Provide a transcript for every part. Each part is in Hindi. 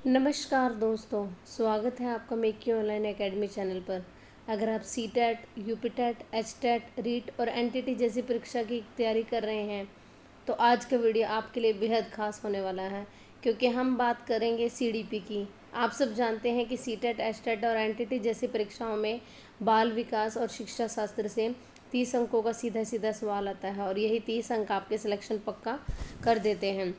नमस्कार दोस्तों, स्वागत है आपका make you online academy channel पर। अगर आप C TET, UP TET, H TET, REET और एनटीटी जैसी परीक्षा की तैयारी कर रहे हैं तो आज का वीडियो आपके लिए बेहद खास होने वाला है, क्योंकि हम बात करेंगे सीडीपी की। आप सब जानते हैं कि सी टेट, एच टेट और एनटीटी जैसी परीक्षाओं में बाल विकास और शिक्षा शास्त्र से 30 अंकों का सीधा सीधा सवाल आता है और यही 30 अंक आपके सिलेक्शन पक्का कर देते हैं।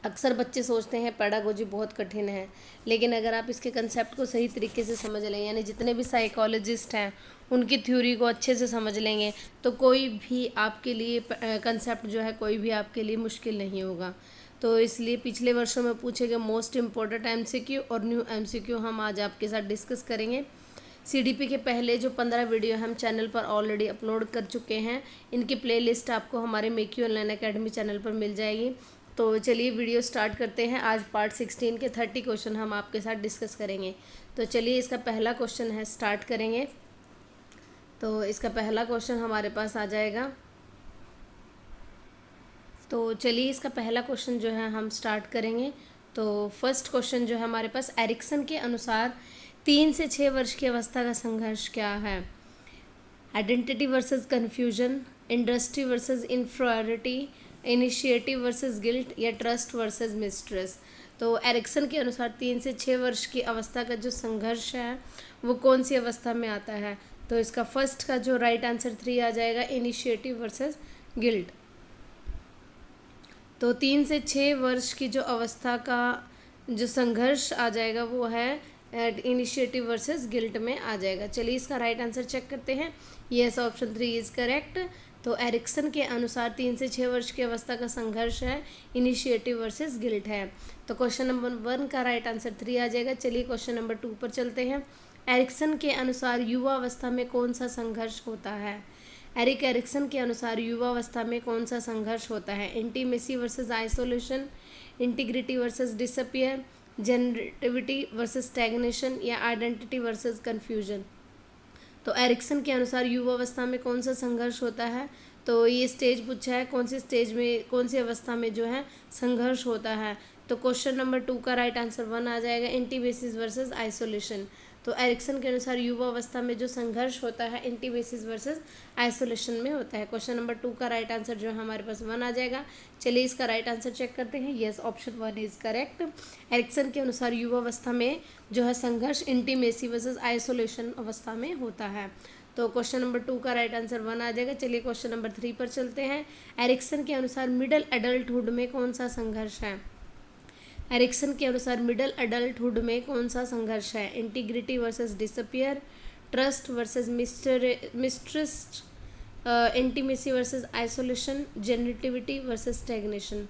अक्सर बच्चे सोचते हैं पेडागोजी बहुत कठिन है, लेकिन अगर आप इसके कंसेप्ट को सही तरीके से समझ लें, यानी जितने भी साइकोलॉजिस्ट हैं उनकी थ्योरी को अच्छे से समझ लेंगे तो कोई भी आपके लिए कंसेप्ट जो है कोई भी आपके लिए मुश्किल नहीं होगा। तो इसलिए पिछले वर्षों में पूछे गए मोस्ट इम्पोर्टेंट एमसीक्यू और न्यू एमसीक्यू हम आज आपके साथ डिस्कस करेंगे। सीडीपी के पहले जो 15 वीडियो हम चैनल पर ऑलरेडी अपलोड कर चुके हैं, इनकी प्लेलिस्ट आपको हमारे make you online academy channel पर मिल जाएगी। तो चलिए वीडियो स्टार्ट करते हैं। आज पार्ट 16 के 30 क्वेश्चन हम आपके साथ डिस्कस करेंगे। तो चलिए इसका पहला क्वेश्चन है, स्टार्ट करेंगे। तो इसका पहला क्वेश्चन हमारे पास आ जाएगा। तो चलिए इसका पहला क्वेश्चन जो है हम स्टार्ट करेंगे। तो फर्स्ट क्वेश्चन जो है हमारे पास, एरिक्सन के अनुसार 3 से 6 वर्ष की अवस्था का संघर्ष क्या है? Identity versus confusion, industry versus inferiority, initiative versus guilt या ट्रस्ट वर्सेस मिस्ट्रेस। तो एरिक्सन के अनुसार 3 से 6 वर्ष की अवस्था का जो संघर्ष है वो कौन सी अवस्था में आता है? तो इसका फर्स्ट का जो राइट आंसर 3 आ जाएगा, इनिशिएटिव वर्सेस गिल्ट। तो 3 से 6 वर्ष की जो अवस्था का जो संघर्ष आ जाएगा वो है इनिशिएटिव वर्सेस गिल्ट में आ जाएगा। चलिए इसका राइट आंसर चेक करते हैं। Yes, option 3 is correct. तो एरिक्सन के अनुसार 3 से 6 वर्ष की अवस्था का संघर्ष है इनिशिएटिव वर्सेस गिल्ट है। तो क्वेश्चन नंबर 1 का राइट आंसर 3 आ जाएगा। चलिए क्वेश्चन नंबर 2 पर चलते हैं। एरिक्सन के अनुसार युवा अवस्था में कौन सा संघर्ष होता है? एरिक्सन के अनुसार युवावस्था में कौन सा संघर्ष होता है? Intimacy versus isolation, integrity versus despair, generativity versus stagnation या आइडेंटिटी वर्सेस कन्फ्यूजन। तो एरिक्सन के अनुसार युवावस्था में कौन सा संघर्ष होता है? तो ये स्टेज पूछा है, कौन सी स्टेज में, कौन सी अवस्था में जो है संघर्ष होता है। तो क्वेश्चन नंबर 2 का राइट आंसर 1 आ जाएगा, इंटीमेसिस वर्सेस आइसोलेशन। तो एरिक्सन के अनुसार युवा अवस्था में जो संघर्ष होता है इंटीमेसिस वर्सेस आइसोलेशन में होता है। क्वेश्चन नंबर 2 का राइट आंसर जो है हमारे पास 1 आ जाएगा। चलिए इसका राइट आंसर चेक करते हैं। Yes, option 1 is correct. Erikson के अनुसार युवा अवस्था में जो है संघर्ष इंटीमेसी वर्सेस आइसोलेशन अवस्था में होता है। तो क्वेश्चन नंबर 2 का राइट आंसर 1 आ जाएगा। चलिए क्वेश्चन नंबर 3 पर चलते हैं। एरिक्सन के अनुसार मिडल एडल्टहुड में कौन सा संघर्ष है? एरिक्सन के अनुसार मिडल एडल्टहुड में कौन सा संघर्ष है? Integrity versus despair, trust versus mistrust, intimacy versus isolation, generativity versus stagnation.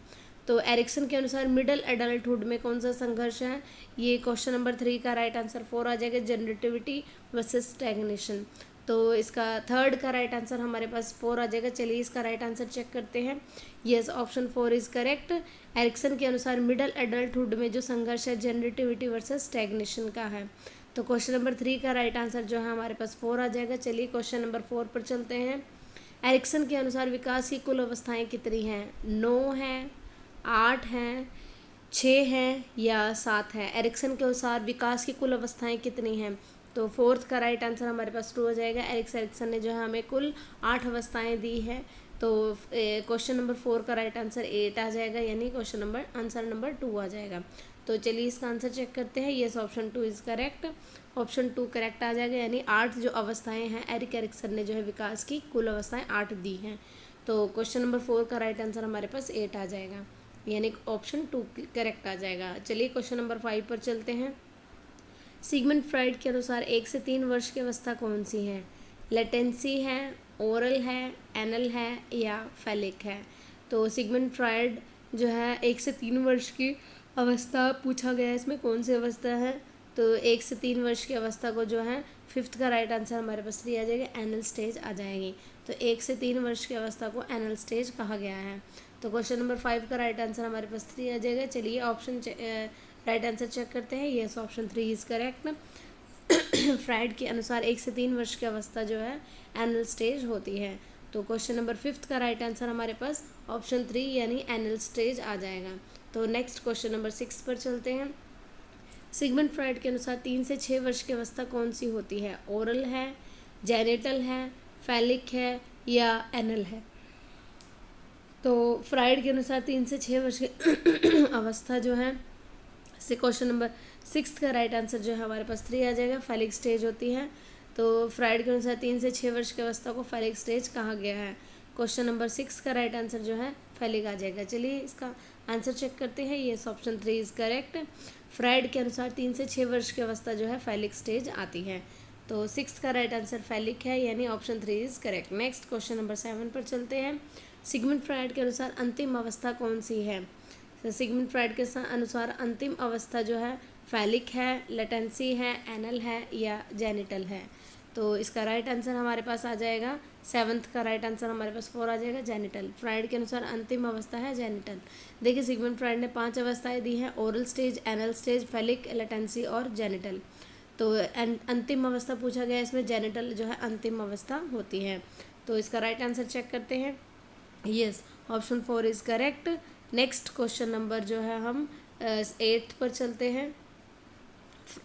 तो एरिक्सन के अनुसार मिडल एडल्टहुड में कौन सा संघर्ष है? ये क्वेश्चन नंबर 3 का राइट आंसर 4 आ जाएगा, जेनेटिविटी वर्सेस स्टैग्नेशन। तो इसका थर्ड का राइट आंसर हमारे पास 4 आ जाएगा। चलिए इसका राइट आंसर चेक करते हैं। Yes, option 4 is correct. Erikson के अनुसार मिडल एडल्टहुड में जो संघर्ष है जेनेटिविटी वर्सेस स्टैग्नेशन का है। तो क्वेश्चन नंबर 3 का राइट आंसर जो है हमारे पास 4 आ जाएगा। चलिए क्वेश्चन नंबर 4 पर चलते हैं। एरिक्सन के अनुसार विकास की कुल अवस्थाएं कितनी हैं? 9 हैं, 8 हैं, 6 हैं या 7 है? एरिक्सन के अनुसार विकास की कुल अवस्थाएं कितनी हैं? तो फोर्थ का राइट आंसर हमारे पास 2 हो जाएगा। एरिक्सन ने जो है हमें कुल 8 अवस्थाएं दी है। तो क्वेश्चन नंबर 4 का राइट आंसर 8 आ जाएगा, यानी क्वेश्चन नंबर आंसर नंबर 2 आ जाएगा। तो चलिए इसका आंसर चेक करते हैं। Yes, option 2 is correct. Option 2 correct आ जाएगा, यानी 8 जो अवस्थाएं हैं एरिक्सन ने जो है विकास की कुल अवस्थाएं 8 दी हैं। तो क्वेश्चन नंबर 4 का राइट आंसर हमारे पास 8 आ जाएगा, यानी ऑप्शन 2 करेक्ट आ जाएगा। चलिए क्वेश्चन नंबर 5 पर चलते हैं। सिगमंड फ्राइड के अनुसार 1 से 3 वर्ष की अवस्था कौन सी है? लेटेंसी है, ओरल है, एनल है या फैलिक है? तो सिगमंड फ्राइड जो है 1 से 3 वर्ष की अवस्था पूछा गया है, इसमें कौन सी अवस्था है? तो 1 से 3 वर्ष की अवस्था को जो है फिफ्थ का राइट आंसर हमारे पास 3 आ जाएगा, एनल स्टेज आ जाएगी। तो 1 से 3 वर्ष की अवस्था को एनल स्टेज कहा गया है। तो क्वेश्चन नंबर 5 का राइट आंसर हमारे पास 3 आ जाएगा। चलिए ऑप्शन राइट आंसर चेक करते हैं। Yes, option 3 is correct. Fried के अनुसार 1 से 3 वर्ष की अवस्था जो है एनल स्टेज होती है। तो क्वेश्चन नंबर 5 का राइट आंसर हमारे पास ऑप्शन 3 यानी एनल स्टेज आ जाएगा। तो नेक्स्ट क्वेश्चन नंबर 6 पर चलते हैं। सिगमंड फ्रॉइड के अनुसार 3 से 6 वर्ष की अवस्था कौन सी होती है? ओरल है, जेनिटल है, फैलिक है या एनल है? तो फ्राइड के अनुसार 3 से 6 वर्ष की अवस्था जो है, से क्वेश्चन नंबर 6 का राइट आंसर जो है हमारे पास 3 आ जाएगा। फैलिक स्टेज होती है। तो फ्राइड के अनुसार 3 से 6 वर्ष की अवस्था को फैलिक स्टेज कहा गया है। क्वेश्चन नंबर 6 का राइट आंसर जो है फैलिक आ जाएगा। चलिए इसका आंसर चेक करते हैं। Yes, option 3 is correct. Fried के अनुसार 3 से 6 वर्ष की अवस्था जो है फैलिक स्टेज आती है। तो 6 का राइट आंसर फैलिक है, यानी option 3 is correct. Next question number 7 पर चलते हैं। सिगमंड फ्राइड के अनुसार अंतिम अवस्था कौन सी है? तो सिगमंड फ्राइड के अनुसार अंतिम अवस्था जो है फैलिक है, लेटेंसी है, एनल है या जेनिटल है? तो इसका राइट आंसर हमारे पास आ जाएगा, 7th का राइट आंसर हमारे पास 4 आ जाएगा, जेनिटल। फ्राइड के अनुसार अंतिम अवस्था है जेनिटल। देखिए सिगमंड फ्राइड ने 5 अवस्थाएं दी हैं, oral stage, anal stage, phallic, latency और जेनिटल। तो अंतिम अवस्था पूछा गया, इसमें जेनिटल जो है अंतिम अवस्था होती है। तो इसका राइट आंसर चेक करते हैं। Yes, option 4 is correct. Next question number जो है हम 8 पर चलते हैं।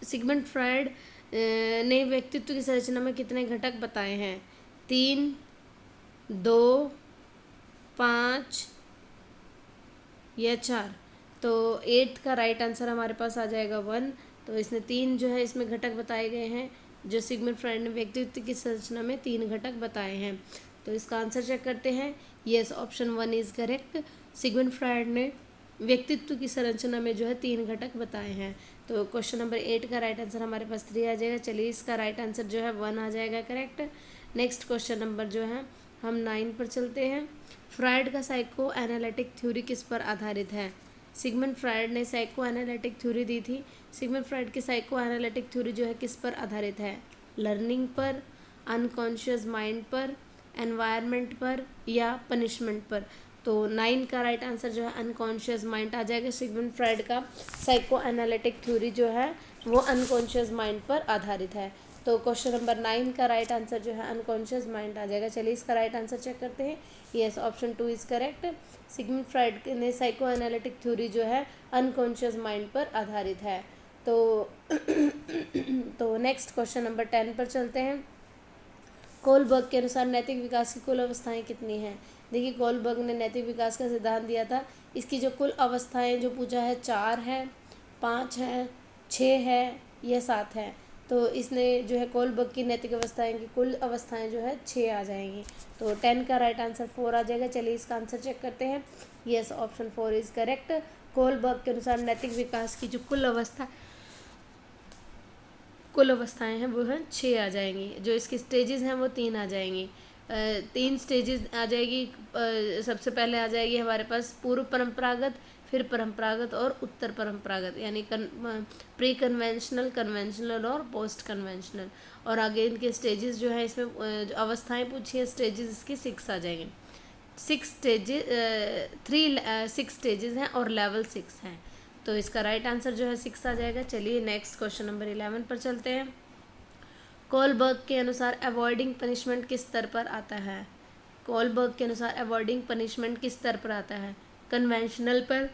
सिगमंड फ्राइड ने व्यक्तित्व की संरचना में कितने घटक बताए हैं? 3, 2, 5 या 4? तो 8 का राइट आंसर हमारे पास आ जाएगा 1। तो इसने 3 जो है इसमें घटक बताए गए हैं, जो सिगमंड फ्राइड ने व्यक्तित्व की संरचना में 3 घटक बताए हैं। तो इसका आंसर चेक करते हैं। Yes, option 1 is correct. Sigmund Freud ने व्यक्तित्व की संरचना में जो है 3 घटक बताए हैं। तो क्वेश्चन नंबर 8 का राइट आंसर हमारे पास 3 आ जाएगा। चलिए इसका राइट आंसर जो है 1 आ जाएगा करेक्ट। नेक्स्ट क्वेश्चन नंबर जो है हम 9 पर चलते हैं। फ्राइड का साइको एनालिटिक थ्योरी किस पर आधारित है? सिगमंड फ्राइड ने साइको एनालिटिक थ्योरी दी थी। सिगमंड फ्राइड की साइको एनालिटिक थ्योरी जो है किस पर आधारित है? लर्निंग पर, अनकॉन्शियस माइंड पर, एनवायरनमेंट पर या पनिशमेंट पर? तो 9 का राइट आंसर जो है अनकॉन्शियस माइंड आ जाएगा। सिगमंड फ्राइड का साइको एनालिटिक थ्योरी जो है वो अनकॉन्शियस माइंड पर आधारित है। तो क्वेश्चन नंबर 9 का राइट आंसर जो है अनकॉन्शियस माइंड आ जाएगा। चलिए इसका राइट आंसर चेक करते हैं। Yes, option 2 is correct. Sigmund Freud ने साइको एनालिटिक थ्योरी जो है अनकॉन्शियस माइंड पर आधारित है। तो नेक्स्ट क्वेश्चन नंबर 10 पर चलते हैं। कोलबर्ग के अनुसार नैतिक विकास की कुल अवस्थाएं कितनी हैं? देखिए कोलबर्ग ने नैतिक विकास का सिद्धांत दिया था। इसकी जो कुल अवस्थाएं जो पूछा है 4 है, 5 है, 6 है या 7 है? तो इसने जो है कोलबर्ग की नैतिक अवस्थाएं की कुल अवस्थाएं जो है 6 आ जाएंगी। तो 10 का राइट आंसर 4 आ जाएगा। चलिए इसका आंसर चेक करते हैं। Yes, option 4 is correct. Kohlberg के अनुसार नैतिक विकास की जो कुल अवस्थाएं हैं वो हैं 6 आ जाएंगी। जो इसकी स्टेजेस हैं वो 3 आ जाएंगी। 3 स्टेजेस आ जाएगी। सबसे पहले आ जाएगी हमारे पास पूर्व परंपरागत, फिर परंपरागत और उत्तर परंपरागत, यानी प्री कन्वेंशनल, कन्वेंशनल और पोस्ट कन्वेंशनल। और आगे इनके स्टेजेस जो है इसमें जो अवस्थाएं पूछी है स्टेजेस इसकी 6 आ जाएंगे। 6 स्टेजेस हैं और लेवल 6 हैं। तो इसका राइट आंसर जो है 6 आ जाएगा। चलिए नेक्स्ट क्वेश्चन नंबर 11 पर चलते हैं। कोलबर्ग के अनुसार अवॉइडिंग पनिशमेंट किस स्तर पर आता है? कोलबर्ग के अनुसार अवॉइडिंग पनिशमेंट किस स्तर पर आता है? कन्वेंशनल पर,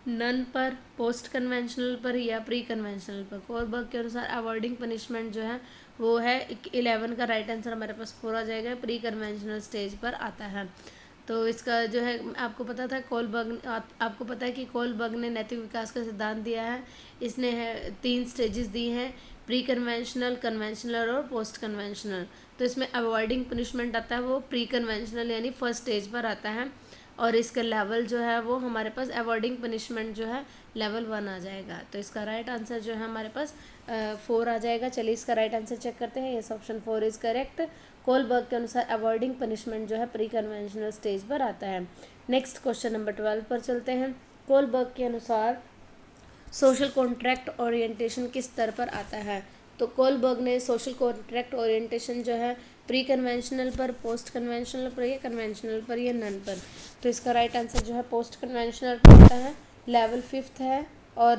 नन पर, पोस्ट कन्वेंशनल पर या प्री कन्वेंशनल पर? कोलबर्ग के अनुसार अवॉइडिंग पनिशमेंट जो है वो है 11 का राइट आंसर हमारे पास 4 आ जाएगा। प्री कन्वेंशनल स्टेज पर आता है। तो इसका जो है आपको पता था आपको पता है कि कोलबर्ग ने नैतिक विकास का सिद्धांत दिया है। इसने 3 स्टेजेस दी हैं, प्री कन्वेंशनल, कन्वेंशनल और पोस्ट कन्वेंशनल। तो इसमें अवॉइडिंग पनिशमेंट आता है वो प्री कन्वेंशनल यानी फर्स्ट स्टेज पर आता है। और इसका लेवल जो है वो हमारे पास अवॉइडिंग पनिशमेंट जो है लेवल 1 आ जाएगा। तो इसका राइट आंसर जो है हमारे पास 4 आ जाएगा। चलिए इसका राइट आंसर चेक करते हैं। Yes, option 4 is correct. Kohlberg के अनुसार अवॉइडिंग पनिशमेंट जो है प्री कन्वेंशनल स्टेज पर आता है। नेक्स्ट क्वेश्चन नंबर 12 पर चलते हैं। कोलबर्ग के अनुसार सोशल कॉन्ट्रैक्ट ओरिएंटेशन किस स्तर पर आता है? तो कोलबर्ग ने सोशल कॉन्ट्रैक्ट ओरिएंटेशन जो है प्री कन्वेंशनल पर, पोस्ट कन्वेंशनल पर या कन्वेंशनल पर या नन पर? तो इसका राइट आंसर जो है पोस्ट कन्वेंशनल पर आता है। लेवल 5th है और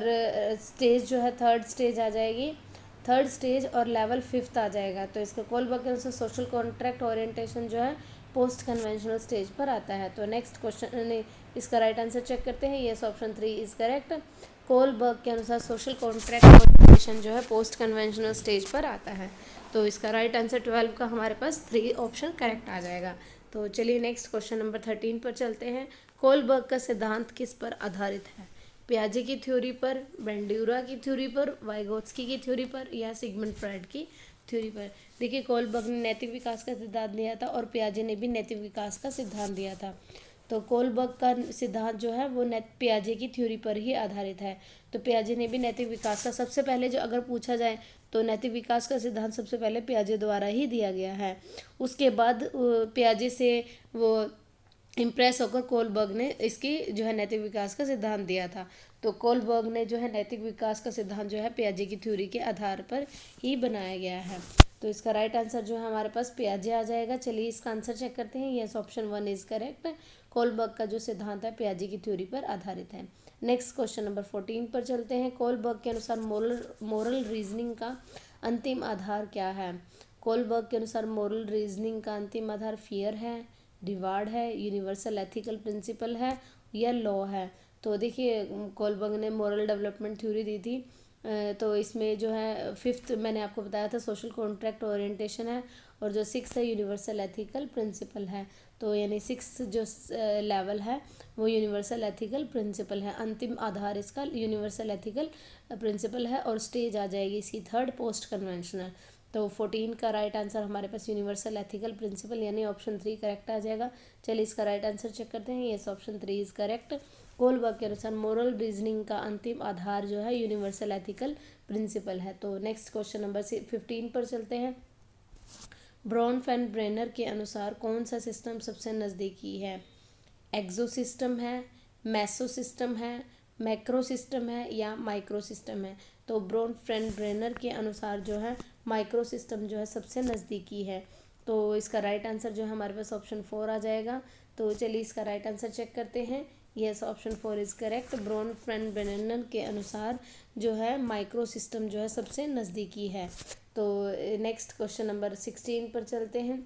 स्टेज जो है 3rd स्टेज आ जाएगी। 3rd स्टेज और लेवल 5th आ जाएगा। तो इसका कोलबर्ग के अनुसार सोशल कॉन्ट्रैक्ट ओरिएंटेशन जो है पोस्ट कन्वेंशनल स्टेज पर आता है। तो नेक्स्ट क्वेश्चन इसका राइट आंसर चेक करते हैं। Yes, option 3 is correct. Kohlberg के अनुसार सोशल कॉन्ट्रैक्ट मॉडिफिकेशन जो है पोस्ट कन्वेंशनल स्टेज पर आता है। तो इसका राइट आंसर 12 का हमारे पास 3 ऑप्शन करेक्ट आ जाएगा। तो चलिए नेक्स्ट क्वेश्चन नंबर 13 पर चलते हैं। कोलबर्ग का सिद्धांत किस पर आधारित है? पियाजे की थ्योरी पर, बेंड्यूरा की थ्योरी पर, वाइगोत्स्की की थ्योरी पर या सिगमंड फ्राइड की थ्योरी पर? देखिए, कोलबर्ग ने नैतिक विकास का सिद्धांत दिया था और पियाजे ने भी नैतिक विकास का सिद्धांत दिया था। तो कोलबर्ग का सिद्धांत जो है वो पियाजे की थ्योरी पर ही आधारित है। तो पियाजे ने भी नैतिक विकास का, सबसे पहले जो अगर पूछा जाए तो नैतिक विकास का सिद्धांत सबसे पहले पियाजे द्वारा ही दिया गया है। उसके बाद पियाजे से वो इम्प्रेस होकर कोलबर्ग ने इसकी जो है नैतिक विकास का सिद्धांत दिया था। तो कोलबर्ग ने जो है नैतिक विकास का सिद्धांत जो है पियाजे की थ्योरी के आधार पर ही बनाया गया है। तो इसका राइट आंसर जो है हमारे पास पियाजे आ जाएगा। चलिए इसका आंसर चेक करते हैं। Yes, option 1 is correct. Kohlberg का जो सिद्धांत है पियाजे की थ्योरी पर आधारित है। नेक्स्ट क्वेश्चन नंबर 14 पर चलते हैं। कोलबर्ग के अनुसार मोरल रीजनिंग का अंतिम आधार क्या है? कोलबर्ग के अनुसार मोरल रीजनिंग का अंतिम आधार फियर है, रिवार्ड है, यूनिवर्सल एथिकल प्रिंसिपल है या लॉ है? तो देखिए, कोलबर्ग ने मोरल डेवलपमेंट थ्योरी दी थी। तो इसमें जो है 5th मैंने आपको बताया था सोशल कॉन्ट्रैक्ट ओरिएंटेशन है, और जो 6th है यूनिवर्सल एथिकल प्रिंसिपल है। तो यानी 6th जो लेवल है वो यूनिवर्सल एथिकल प्रिंसिपल है। अंतिम आधार इसका यूनिवर्सल एथिकल प्रिंसिपल है और स्टेज आ जाएगी इसकी 3rd पोस्ट कन्वेंशनल। तो 14 का राइट आंसर हमारे पास यूनिवर्सल एथिकल प्रिंसिपल यानी ऑप्शन 3 करेक्ट आ जाएगा। चलिए इसका राइट आंसर चेक करते हैं। Yes, option 3 is correct. Kohlberg के अनुसार मोरल रीजनिंग का अंतिम आधार जो है यूनिवर्सल एथिकल प्रिंसिपल है। तो नेक्स्ट क्वेश्चन नंबर 15 पर चलते हैं। ब्रॉनफेन-ब्रेनर के अनुसार कौन सा सिस्टम सबसे नज़दीकी है? एक्सो सिस्टम है, मेसो सिस्टम है, मैक्रो सिस्टम है या माइक्रो सिस्टम है? तो ब्रॉनफेन-ब्रेनर के अनुसार जो है माइक्रो सिस्टम जो है सबसे नज़दीकी है। तो इसका राइट आंसर जो है हमारे पास ऑप्शन 4 आ जाएगा। तो चलिए इसका राइट आंसर चेक करते हैं। Yes, option 4 is correct. Bronfenbrenner के अनुसार जो है माइक्रो सिस्टम जो है सबसे नज़दीकी है। तो नेक्स्ट क्वेश्चन नंबर 16 पर चलते हैं।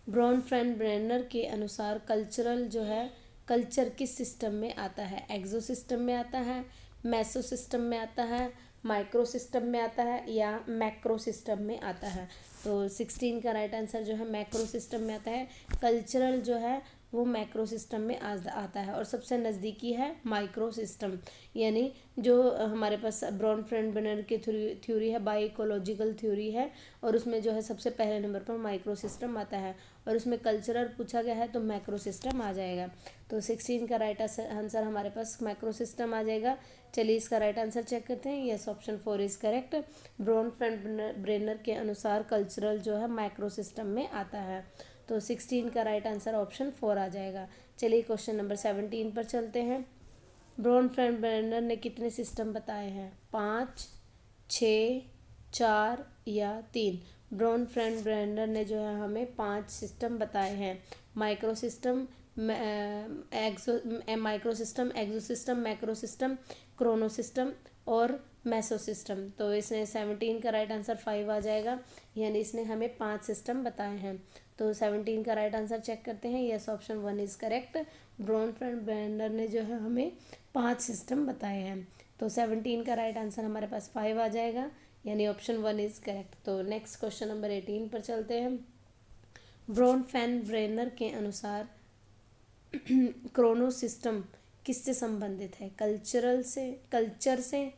ब्रॉनफेन-ब्रेनर के अनुसार कल्चरल जो है कल्चर किस सिस्टम में आता है? एक्सो सिस्टम में आता है, मेसो सिस्टम में आता है, माइक्रो सिस्टम में आता है या मैक्रो सिस्टम में आता है? तो 16 का राइट आंसर जो है मैक्रो सिस्टम में आता है। कल्चरल जो है वो मैक्रो सिस्टम में आता है और सबसे नज़दीकी है माइक्रो सिस्टम। यानी जो हमारे पास ब्रॉनफेन-ब्रेनर की थ्योरी है बायोइकोलॉजिकल थ्योरी है, और उसमें जो है सबसे पहले नंबर पर माइक्रो सिस्टम आता है, और उसमें कल्चरल पूछा गया है तो मैक्रो सिस्टम आ जाएगा। तो 16 का राइट आंसर हमारे पास मैक्रो सिस्टम आ जाएगा। चलिए इसका राइट आंसर चेक करते हैं। Yes, option 4 is correct. Bronfenbrenner के अनुसार कल्चरल जो है मैक्रो सिस्टम में आता है। तो 16 का राइट आंसर ऑप्शन 4 आ जाएगा। चलिए क्वेश्चन नंबर 17 पर चलते हैं। ब्रॉनफेन-ब्रेनर ने कितने सिस्टम बताए हैं? 5, 6, 4 या 3? ब्रॉनफेन-ब्रेनर ने जो है हमें 5 सिस्टम बताए हैं। Micro system, micro system, exo system, macro system, chrono system और मेसो सिस्टम। तो इसने 17 का राइट आंसर 5 आ जाएगा। यानी इसने हमें 5 सिस्टम बताए हैं। तो 17 का राइट आंसर चेक करते हैं। Yes, option 1 is correct. Bronfenbrenner ने जो है हमें 5 सिस्टम बताए हैं। तो 17 का राइट आंसर हमारे पास 5 आ जाएगा, यानी ऑप्शन 1 इज करेक्ट। तो नेक्स्ट क्वेश्चन नंबर 18 पर चलते हैं। ब्रॉनफेन-ब्रेनर के अनुसार क्रोनो सिस्टम किससे संबंधित है? कल्चर से,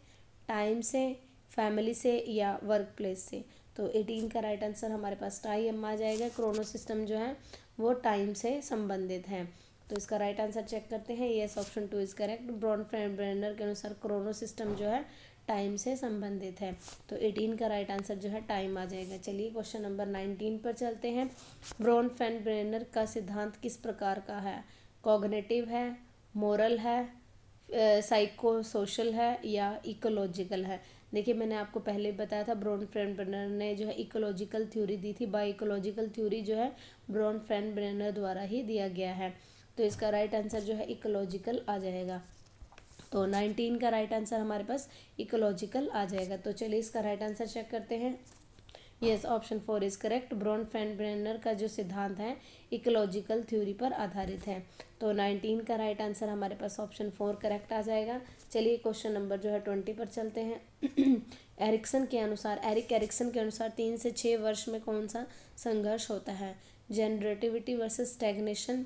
टाइम से, फैमिली से या वर्क प्लेस से? तो 18 का राइट आंसर हमारे पास टाइम आ जाएगा। क्रोनो सिस्टम जो है वो टाइम से संबंधित है। तो इसका राइट आंसर चेक करते हैं। Yes, option 2 is correct. Bronfenbrenner के अनुसार क्रोनो सिस्टम जो है टाइम से संबंधित है। तो 18 का राइट आंसर जो है टाइम आ जाएगा। चलिए क्वेश्चन नंबर 19 पर चलते हैं। ब्रॉनफेन-ब्रेनर का सिद्धांत किस प्रकार का है? कॉग्निटिव है, मोरल है, साइको सोशल है या इकोलॉजिकल है? देखिए, मैंने आपको पहले बताया था ब्रॉनफेन-ब्रेनर ने जो है इकोलॉजिकल थ्योरी दी थी। बायोइकोलॉजिकल थ्योरी जो है ब्रॉनफेन-ब्रेनर द्वारा ही दिया गया है। तो इसका राइट आंसर जो है इकोलॉजिकल आ जाएगा। तो 19 का राइट आंसर हमारे पास इकोलॉजिकल आ जाएगा। तो चलिए इसका राइट आंसर चेक करते हैं। Yes, option 4 is correct. Bronfenbrenner का जो सिद्धांत है इकोलॉजिकल थ्योरी पर आधारित है। तो 19 का राइट आंसर हमारे पास ऑप्शन 4 करेक्ट आ जाएगा। चलिए क्वेश्चन नंबर जो है 20 पर चलते हैं। एरिक एरिक्सन के अनुसार 3 से 6 वर्ष में कौन सा संघर्ष होता है? Generativity versus stagnation,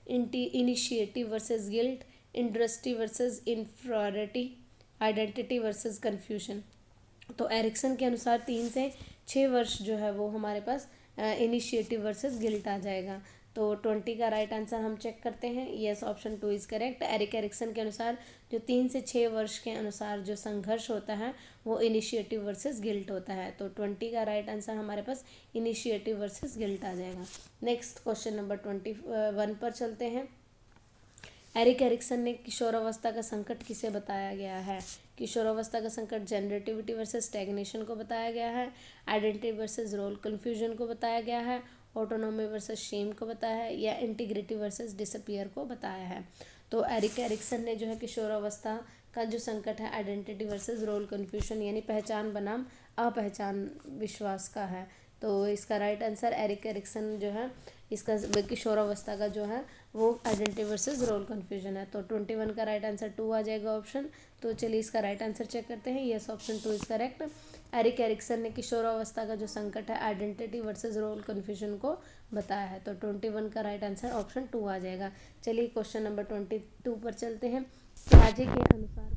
initiative versus guilt, industry versus inferiority, identity versus confusion. तो एरिक्सन के अनुसार 3 से 6 वर्ष जो है वो हमारे पास इनिशिएटिव वर्सेस गिल्ट आ जाएगा। तो 20 का राइट आंसर हम चेक करते हैं। Yes, option 2 is correct. Erik Erikson के अनुसार जो 3 से 6 वर्ष के अनुसार जो संघर्ष होता है वो इनिशिएटिव वर्सेस गिल्ट होता है। तो 20 का राइट आंसर हमारे पास इनिशिएटिव वर्सेस गिल्ट आ जाएगा। नेक्स्ट क्वेश्चन नंबर 21 पर चलते हैं। एरिक एरिक्सन ने किशोरावस्था का संकट किसे बताया गया है? किशोरावस्था का संकट जनरेटिविटी वर्सेस स्टैग्नेशन को बताया गया है, आइडेंटिटी वर्सेस रोल कन्फ्यूजन को बताया गया है, ऑटोनॉमी वर्सेस शेम को बताया है, या इंटीग्रिटी वर्सेस डिसअपियर को बताया है। तो एरिक एरिक्सन ने जो है किशोरावस्था का जो संकट है आइडेंटिटी वर्सेस रोल कन्फ्यूजन यानी पहचान बनाम अपहचान विश्वास का है। तो इसका राइट आंसर एरिक एरिक्सन जो है इसका किशोरावस्था का जो है वो आइडेंटिटी वर्सेस रोल कन्फ्यूजन है। तो 21 का राइट आंसर 2 आ जाएगा ऑप्शन। तो चलिए इसका राइट आंसर चेक करते हैं। Yes, option 2 is correct. Erik Erikson ने किशोरावस्था का जो संकट है आइडेंटिटी वर्सेस रोल कन्फ्यूजन को बताया है। तो 21 का राइट आंसर ऑप्शन 2 आ जाएगा। चलिए क्वेश्चन नंबर 22 पर चलते हैं। पियाजे के अनुसार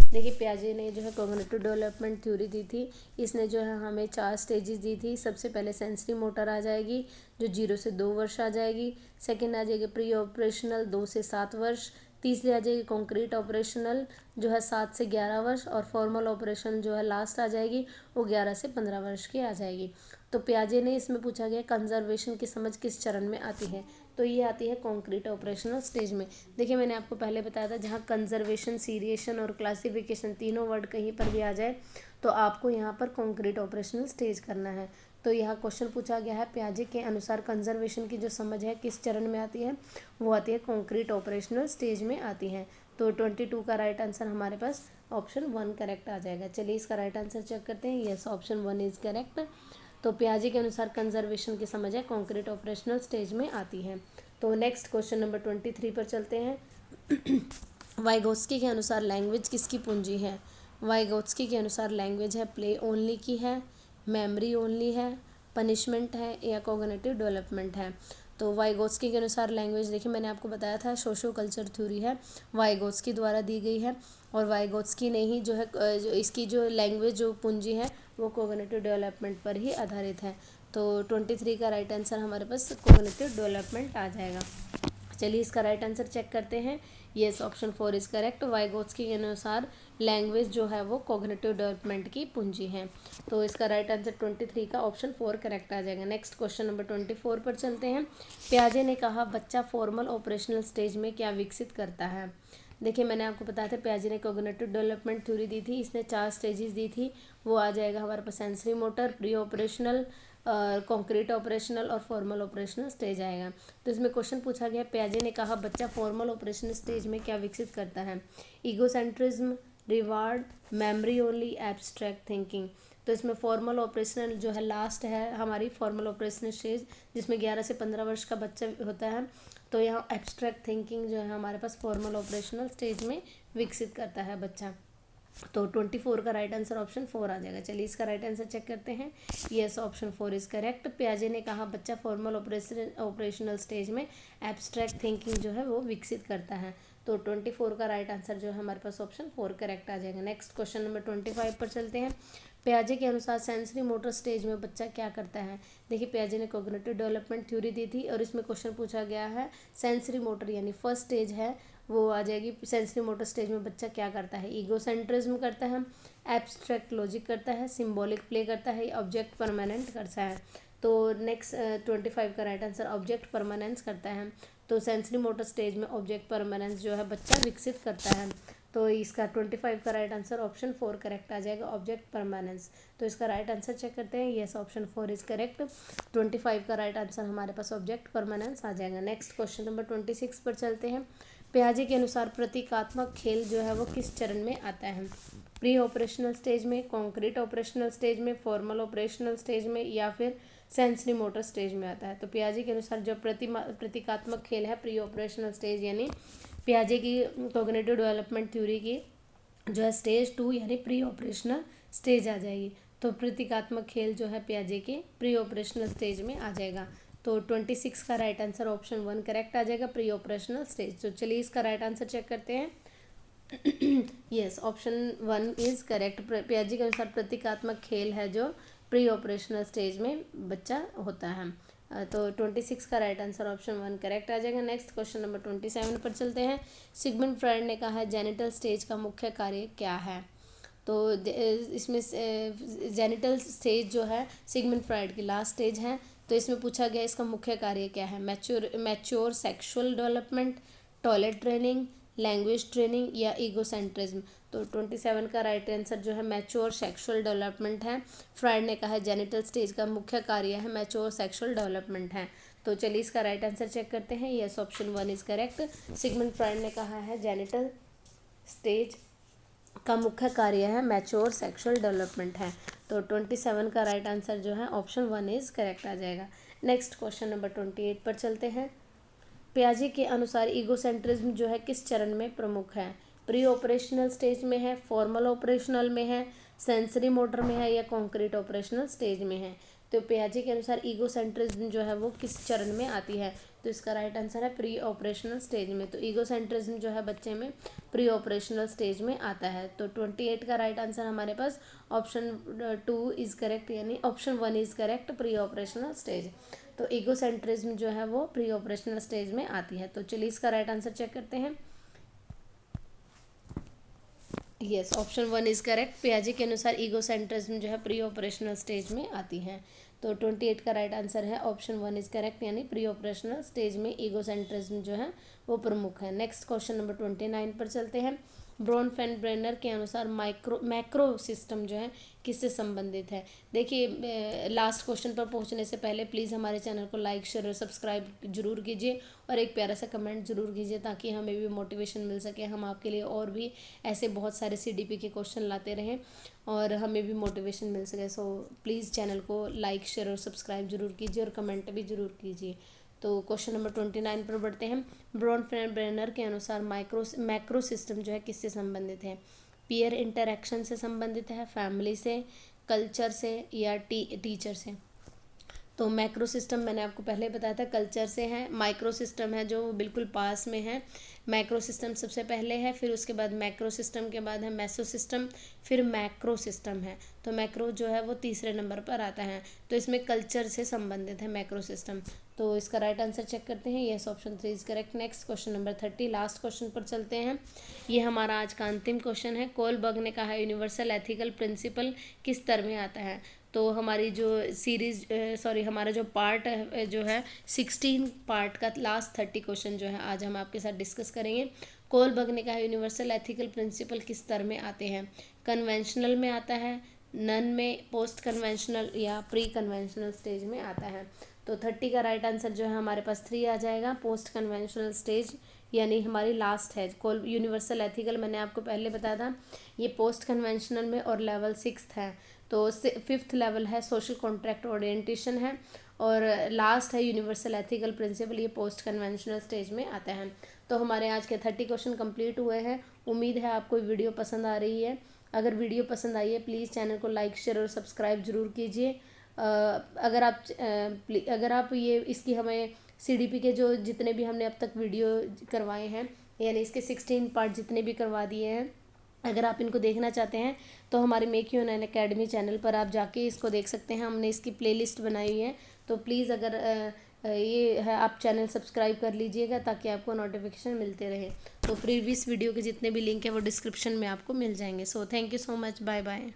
देखिए, पियाजे ने जो है कॉग्निटिव डेवलपमेंट थ्योरी दी थी। इसने जो है हमें 4 स्टेजेस दी थी। सबसे पहले सेंसरी मोटर आ जाएगी जो 0 से 2 वर्ष आ जाएगी। सेकंड आ जाएगी प्री ऑपरेशनल 2 से 7 वर्ष। तीसरी आ जाएगी कॉन्क्रीट ऑपरेशनल जो है 7 से 11 वर्ष। और फॉर्मल ऑपरेशन जो है लास्ट आ जाएगी वो 11 से 15 वर्ष की आ जाएगी। तो पियाजे ने इसमें पूछा गया कंजर्वेशन की समझ किस चरण में आती है? तो ये आती है कॉन्क्रीट ऑपरेशनल स्टेज में। देखिए, मैंने आपको पहले बताया था जहाँ कंजर्वेशन, सीरिएशन और क्लासिफिकेशन तीनों वर्ड कहीं पर भी आ जाए तो आपको यहाँ पर कॉन्क्रीट ऑपरेशनल स्टेज करना है। तो यहाँ क्वेश्चन पूछा गया है पियाजे के अनुसार कंजर्वेशन की जो समझ है किस चरण में आती है? वो आती है कॉन्क्रीट ऑपरेशनल स्टेज में आती है। तो 22 का राइट आंसर हमारे पास ऑप्शन 1 करेक्ट आ जाएगा। चलिए इसका राइट आंसर चेक करते हैं। Yes, option 1 is correct. तो पियाजे के अनुसार कंजर्वेशन की समझ है कॉन्क्रीट ऑपरेशनल स्टेज में आती है। तो नेक्स्ट क्वेश्चन नंबर 23 पर चलते हैं। वाइगोत्स्की के अनुसार लैंग्वेज किसकी पूंजी है? वाइगोत्स्की के अनुसार लैंग्वेज है प्ले ओनली की है, मेमोरी ओनली है, पनिशमेंट है, या कॉग्निटिव डेवलपमेंट है। तो वाइगोत्स्की के अनुसार लैंग्वेज, देखिए मैंने आपको बताया था सोशो कल्चर थ्योरी है, वाइगोत्स्की द्वारा दी गई है। और वाइगोत्स्की ने ही जो है जो इसकी जो लैंग्वेज जो पूंजी है वो कॉग्निटिव डेवलपमेंट पर ही आधारित है। तो 23 का राइट आंसर हमारे पास कॉग्निटिव डेवलपमेंट आ जाएगा। चलिए इसका राइट आंसर चेक करते हैं। Yes, option 4 is correct. Vygotsky के अनुसार लैंग्वेज जो है वो कॉग्निटिव डेवलपमेंट की पूंजी है। तो इसका राइट आंसर 23 का ऑप्शन 4 करेक्ट आ जाएगा। नेक्स्ट क्वेश्चन नंबर 24 पर चलते हैं। पियाजे ने कहा बच्चा फॉर्मल ऑपरेशनल स्टेज में क्या विकसित करता है? देखिए, मैंने आपको बताया था पियाजे ने कॉग्निटिव डेवलपमेंट थ्योरी दी थी। इसने 4 स्टेजेस दी थी। वो आ जाएगा हमारे पास sensory motor, pre operational, concrete operational और फॉर्मल ऑपरेशनल स्टेज आएगा। तो इसमें क्वेश्चन पूछा गया पियाजे ने कहा बच्चा फॉर्मल ऑपरेशनल स्टेज में क्या विकसित करता है? Egocentrism, reward, memory only, abstract thinking. तो इसमें फॉर्मल ऑपरेशनल जो है लास्ट है हमारी फॉर्मल ऑपरेशनल स्टेज जिसमें 11 से 15 वर्ष का बच्चा होता है। तो यहाँ एब्स्ट्रैक्ट थिंकिंग जो है हमारे पास फॉर्मल ऑपरेशनल स्टेज में विकसित करता है बच्चा। तो 24 का राइट आंसर ऑप्शन 4 आ जाएगा। चलिए इसका राइट आंसर चेक करते हैं। Yes, option 4 is correct. पियाजे ने कहा बच्चा फॉर्मल ऑपरेशनल स्टेज में एब्स्ट्रैक्ट थिंकिंग जो है वो विकसित करता है। तो 24 का राइट आंसर जो है हमारे पास ऑप्शन 4 करेक्ट आ जाएगा। नेक्स्ट क्वेश्चन नंबर 25 पर चलते हैं। पियाजे के अनुसार सेंसरी मोटर स्टेज में बच्चा क्या करता है? देखिए, पियाजे ने कॉग्निटिव डेवलपमेंट थ्योरी दी थी और इसमें क्वेश्चन पूछा गया है सेंसरी मोटर यानी फर्स्ट स्टेज है वो आ जाएगी। सेंसरी मोटर स्टेज में बच्चा क्या करता है? ईगोसेंट्रिज्म करता है, एब्स्ट्रैक्ट लॉजिक करता है, सिंबॉलिक प्ले करता है, ऑब्जेक्ट परमानेंट करता है। तो नेक्स्ट 25 का राइट आंसर ऑब्जेक्ट परमानेंस करता है। तो सेंसरी मोटर स्टेज में ऑब्जेक्ट परमानेंस जो है बच्चा विकसित करता है। तो इसका 25 का राइट आंसर ऑप्शन 4 करेक्ट आ जाएगा, ऑब्जेक्ट परमानेंस। तो इसका राइट आंसर चेक करते हैं। Yes, option 4 is correct. 25 का राइट आंसर हमारे पास ऑब्जेक्ट परमानेंस आ जाएगा। नेक्स्ट क्वेश्चन नंबर 26 पर चलते हैं। पियाजे के अनुसार प्रतीकात्मक खेल जो है वो किस चरण में आता है? प्री ऑपरेशनल स्टेज में, कॉन्क्रीट ऑपरेशनल स्टेज में, फॉर्मल ऑपरेशनल स्टेज में, या फिर सेंसरी मोटर स्टेज में आता है? तो पियाजे के अनुसार जो प्रतीकात्मक खेल है प्री ऑपरेशनल स्टेज, यानी पियाजे की कॉग्निटिव डेवलपमेंट थ्योरी की जो है स्टेज 2 यानी प्री ऑपरेशनल स्टेज आ जाएगी। तो प्रतीकात्मक खेल जो है पियाजे के प्री ऑपरेशनल स्टेज में आ जाएगा। तो 26 का राइट आंसर ऑप्शन 1 करेक्ट आ जाएगा, प्री ऑपरेशनल स्टेज। तो चलिए इसका राइट आंसर चेक करते हैं। Yes, option 1 is correct. पियाजे के अनुसार प्रतीकात्मक खेल है जो प्री ऑपरेशनल स्टेज में बच्चा होता है। तो 26 का राइट आंसर ऑप्शन 1 करेक्ट आ जाएगा। नेक्स्ट क्वेश्चन नंबर 27 पर चलते हैं। सिगमंड फ्रॉइड ने कहा है जेनिटल स्टेज का मुख्य कार्य क्या है? तो इसमें जेनिटल स्टेज जो है सिगमंड फ्रॉइड की लास्ट स्टेज है। तो इसमें पूछा गया इसका मुख्य कार्य क्या है? Mature sexual development, toilet training, language training या ईगोसेंट्रिज्म? तो 27 का राइट आंसर जो है मैच्योर सेक्सुअल डेवलपमेंट है। फ्रॉइड ने कहा है जेनिटल स्टेज का मुख्य कार्य है मैच्योर सेक्सुअल डेवलपमेंट है। तो चलिए इसका राइट आंसर चेक करते हैं। Yes, option 1 is correct. Sigmund Freud ने कहा है जेनिटल स्टेज का मुख्य कार्य है मैच्योर सेक्सुअल डेवलपमेंट है। तो 27 का राइट आंसर जो है ऑप्शन 1 इज करेक्ट आ जाएगा। नेक्स्ट क्वेश्चन नंबर 28 पर चलते हैं। पियाजे के अनुसार ईगोसेंट्रिज्म जो है किस चरण में प्रमुख है? प्री ऑपरेशनल स्टेज में है, फॉर्मल ऑपरेशनल में है, सेंसरी मोटर में है, या कॉन्क्रीट ऑपरेशनल स्टेज में है? तो पियाजे के अनुसार ईगोसेंट्रिज्म जो है वो किस चरण में आती है? तो इसका राइट आंसर है प्री ऑपरेशनल स्टेज में। तो ईगोसेंट्रिज्म जो है बच्चे में प्री ऑपरेशनल स्टेज में आता है। तो 28 का राइट आंसर हमारे पास ऑप्शन 2 इज करेक्ट, यानी option 1 is correct, pre operational stage. तो ईगोसेंट्रिज्म जो है वो प्री ऑपरेशनल स्टेज में आती है। तो चलिए इसका राइट आंसर चेक करते हैं। Yes, option 1 is correct. पियाजे के अनुसार ईगोसेंट्रिज्म जो है प्री ऑपरेशनल स्टेज में आती है। तो 28 का राइट आंसर है ऑप्शन 1 इज करेक्ट, यानी प्री ऑपरेशनल स्टेज में ईगोसेंट्रिज्म जो है वो प्रमुख है। नेक्स्ट क्वेश्चन नंबर 29 पर चलते हैं। ब्रोनफेन-ब्रेनर के अनुसार मैक्रो सिस्टम जो है किससे संबंधित है? देखिए, लास्ट क्वेश्चन पर पहुंचने से पहले प्लीज़ हमारे चैनल को लाइक, शेयर और सब्सक्राइब जरूर कीजिए और एक प्यारा सा कमेंट जरूर कीजिए ताकि हमें भी मोटिवेशन मिल सके, हम आपके लिए और भी ऐसे बहुत सारे CDP के क्वेश्चन लाते रहें और हमें भी मोटिवेशन मिल सके। सो प्लीज़ चैनल को लाइक, शेयर और सब्सक्राइब जरूर कीजिए और कमेंट भी जरूर कीजिए। तो क्वेश्चन नंबर 29 पर बढ़ते हैं। ब्रोनफेन-ब्रेनर के अनुसार मैक्रो सिस्टम जो है किससे संबंधित है? पीयर इंटरेक्शन से संबंधित है, फैमिली से, कल्चर से, या टीचर से? तो मैक्रो सिस्टम मैंने आपको पहले बताया था कल्चर से है। माइक्रो सिस्टम है जो बिल्कुल पास में है। मैक्रो सिस्टम सबसे पहले है, फिर उसके बाद मैक्रो सिस्टम के बाद है मेसो सिस्टम, फिर मैक्रो सिस्टम है। तो मैक्रो जो है वो तीसरे नंबर पर आता है। तो इसमें कल्चर से संबंधित है मैक्रो सिस्टम। तो इसका राइट आंसर चेक करते हैं। Yes, option 3 is correct. Next question number 30, last question पर चलते हैं। ये हमारा आज का अंतिम क्वेश्चन है। कोलबर्ग ने कहा यूनिवर्सल एथिकल प्रिंसिपल किस स्तर में आता है? तो हमारी जो हमारा जो पार्ट है जो है 16 पार्ट का लास्ट 30 क्वेश्चन जो है आज हम आपके साथ डिस्कस करेंगे। कोलबर्ग ने कहा यूनिवर्सल एथिकल प्रिंसिपल किस स्तर में आते हैं? कन्वेंशनल में आता है, नन में, पोस्ट कन्वेंशनल या प्री कन्वेंशनल स्टेज में आता है? तो 30 का राइट आंसर जो है हमारे पास 3 आ जाएगा, पोस्ट कन्वेंशनल स्टेज, यानी हमारी लास्ट है। यूनिवर्सल एथिकल मैंने आपको पहले बताया था ये पोस्ट कन्वेंशनल में और लेवल 6 है। तो 5th लेवल है सोशल कॉन्ट्रैक्ट ओरिएंटेशन है और लास्ट है यूनिवर्सल एथिकल प्रिंसिपल, ये पोस्ट कन्वेंशनल स्टेज में आता है। तो हमारे आज के 30 क्वेश्चन कंप्लीट हुए हैं। उम्मीद है आपको वीडियो पसंद आ रही है। अगर वीडियो पसंद आई है प्लीज़ चैनल को लाइक, शेयर और सब्सक्राइब जरूर कीजिए। अगर आप ये इसकी हमें CDP के जो जितने भी हमने अब तक वीडियो करवाए हैं, यानी इसके 16 पार्ट जितने भी करवा दिए हैं, अगर आप इनको देखना चाहते हैं तो हमारे make you online academy channel पर आप जाके इसको देख सकते हैं। हमने इसकी प्लेलिस्ट बनाई हुई है। तो प्लीज़ अगर ये है आप चैनल सब्सक्राइब कर लीजिएगा ताकि आपको नोटिफिकेशन मिलते रहे। तो प्रीवियस वीडियो के जितने भी लिंक है वो डिस्क्रिप्शन में आपको मिल जाएंगे। So thank you so much, bye bye.